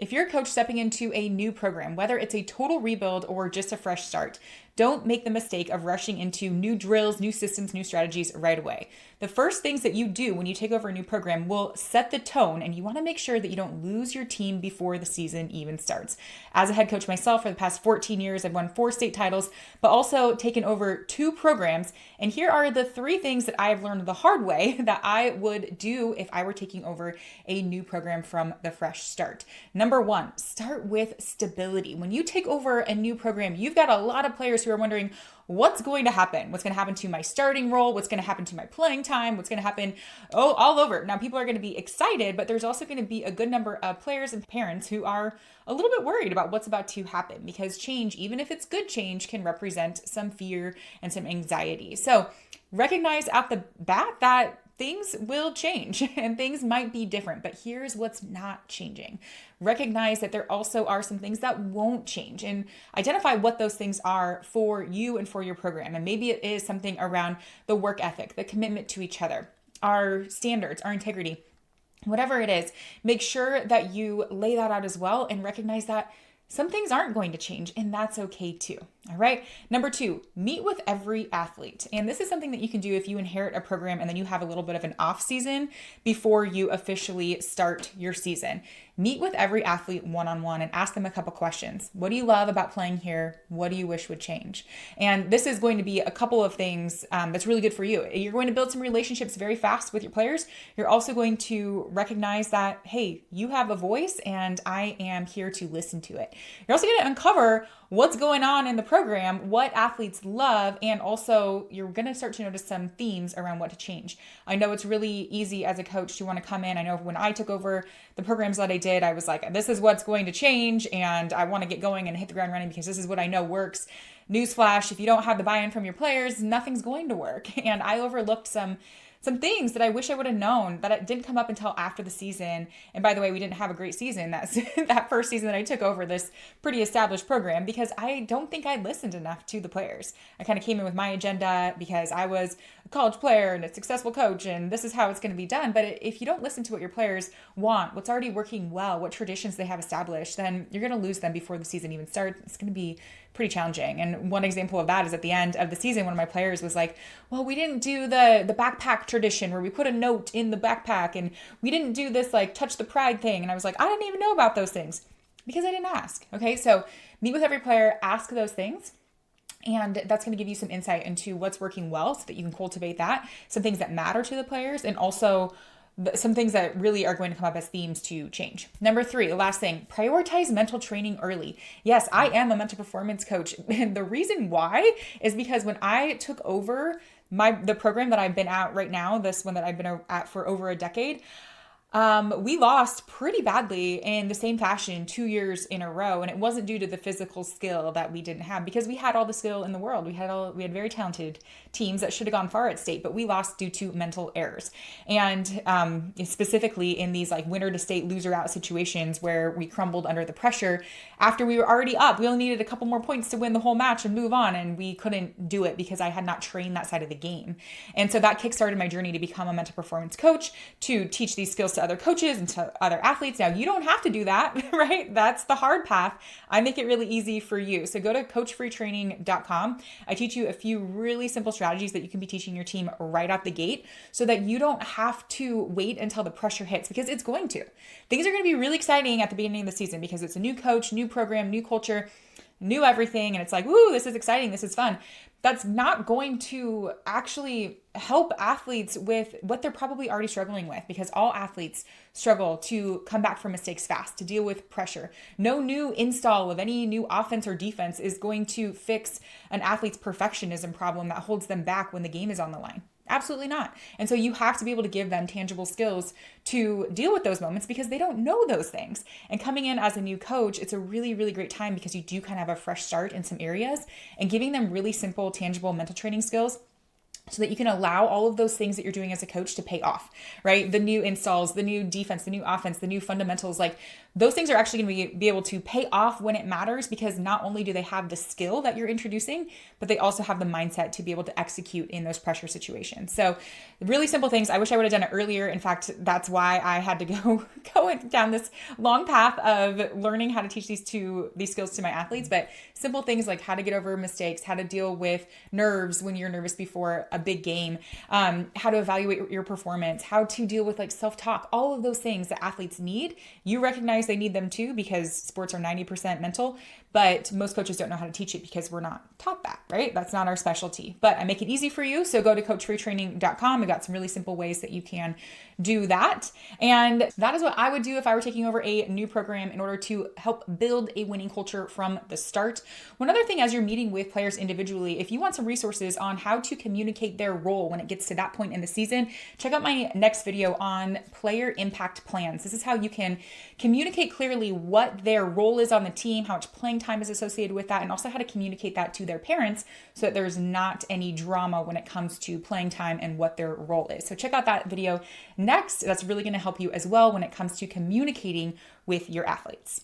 if you're a coach stepping into a new program, whether it's a total rebuild or just a fresh start, don't make the mistake of rushing into new drills, new systems, new strategies right away. The first things that you do when you take over a new program will set the tone, and you want to make sure that you don't lose your team before the season even starts. As a head coach myself for the past 14 years, I've won 4 state titles, but also taken over 2 programs. And here are the 3 things that I've learned the hard way that I would do if I were taking over a new program from the fresh start. Number 1, start with stability. When you take over a new program, you've got a lot of players who are wondering, what's going to happen? What's going to happen to my starting role? What's going to happen to my playing time? What's going to happen? All over. Now, people are going to be excited, but there's also going to be a good number of players and parents who are a little bit worried about what's about to happen, because change, even if it's good change, can represent some fear and some anxiety. So recognize at the bat that things will change and things might be different, but here's what's not changing. Recognize that there also are some things that won't change, and identify what those things are for you and for your program. And maybe it is something around the work ethic, the commitment to each other, our standards, our integrity, whatever it is. Make sure that you lay that out as well and recognize that some things aren't going to change, and that's okay too. All right. Number 2, meet with every athlete. And this is something that you can do if you inherit a program and then you have a little bit of an off season before you officially start your season. Meet with every athlete one-on-one and ask them a couple questions. What do you love about playing here? What do you wish would change? And this is going to be a couple of things that's really good for you. You're going to build some relationships very fast with your players. You're also going to recognize that, hey, you have a voice and I am here to listen to it. You're also going to uncover what's going on in the program, what athletes love, and also you're going to start to notice some themes around what to change. I know it's really easy as a coach to want to come in. I know when I took over the programs that I did, I was like, this is what's going to change, and I want to get going and hit the ground running because this is what I know works. Newsflash, if you don't have the buy-in from your players, nothing's going to work. And I overlooked some things that I wish I would have known that it didn't come up until after the season. And by the way, we didn't have a great season that first season that I took over this pretty established program, because I don't think I listened enough to the players. I kind of came in with my agenda because I was a college player and a successful coach, and this is how it's going to be done. But if you don't listen to what your players want, what's already working well, what traditions they have established, then you're going to lose them before the season even starts. It's going to be pretty challenging. And one example of that is at the end of the season, one of my players was like, well, we didn't do the backpack tradition where we put a note in the backpack, and we didn't do this like touch the pride thing. And I was like, I didn't even know about those things because I didn't ask. Okay. So meet with every player, ask those things. And that's going to give you some insight into what's working well so that you can cultivate that, some things that matter to the players, and also some things that really are going to come up as themes to change. Number 3, the last thing, prioritize mental training early. Yes, I am a mental performance coach. And the reason why is because when I took over the program that I've been at right now, this one that I've been at for over a decade, we lost pretty badly in the same fashion 2 years in a row. And it wasn't due to the physical skill that we didn't have, because we had all the skill in the world. We had very talented teams that should have gone far at state, but we lost due to mental errors. And specifically in these like winner to state, loser out situations where we crumbled under the pressure after we were already up. We only needed a couple more points to win the whole match and move on. And we couldn't do it because I had not trained that side of the game. And so that kickstarted my journey to become a mental performance coach, to teach these skills to other coaches and to other athletes. Now, you don't have to do that, right? That's the hard path. I make it really easy for you. So go to coachbretraining.com. I teach you a few really simple strategies that you can be teaching your team right out the gate so that you don't have to wait until the pressure hits, because it's going to. Things are going to be really exciting at the beginning of the season because it's a new coach, new program, new culture, new everything. And it's like, woo, this is exciting. This is fun. That's not going to actually help athletes with what they're probably already struggling with, because all athletes struggle to come back from mistakes fast, to deal with pressure. No new install of any new offense or defense is going to fix an athlete's perfectionism problem that holds them back when the game is on the line. Absolutely not. And so you have to be able to give them tangible skills to deal with those moments, because they don't know those things. And coming in as a new coach, it's a really, really great time because you do kind of have a fresh start in some areas, and giving them really simple, tangible mental training skills so that you can allow all of those things that you're doing as a coach to pay off, right? The new installs, the new defense, the new offense, the new fundamentals, like those things are actually going to be able to pay off when it matters, because not only do they have the skill that you're introducing, but they also have the mindset to be able to execute in those pressure situations. So really simple things. I wish I would have done it earlier. In fact, that's why I had to go down this long path of learning how to teach these skills to my athletes. But simple things like how to get over mistakes, how to deal with nerves when you're nervous before a big game, how to evaluate your performance, how to deal with like self-talk, all of those things that athletes need. You recognize they need them too, because sports are 90% mental, but most coaches don't know how to teach it because we're not taught that, right? That's not our specialty. But I make it easy for you. So go to coachbretraining.com. I got some really simple ways that you can do that. And that is what I would do if I were taking over a new program in order to help build a winning culture from the start. One other thing, as you're meeting with players individually, if you want some resources on how to communicate their role when it gets to that point in the season, check out my next video on player impact plans. This is how you can communicate clearly what their role is on the team, how much playing time is associated with that, and also how to communicate that to their parents so that there's not any drama when it comes to playing time and what their role is. So check out that video next. That's really going to help you as well when it comes to communicating with your athletes.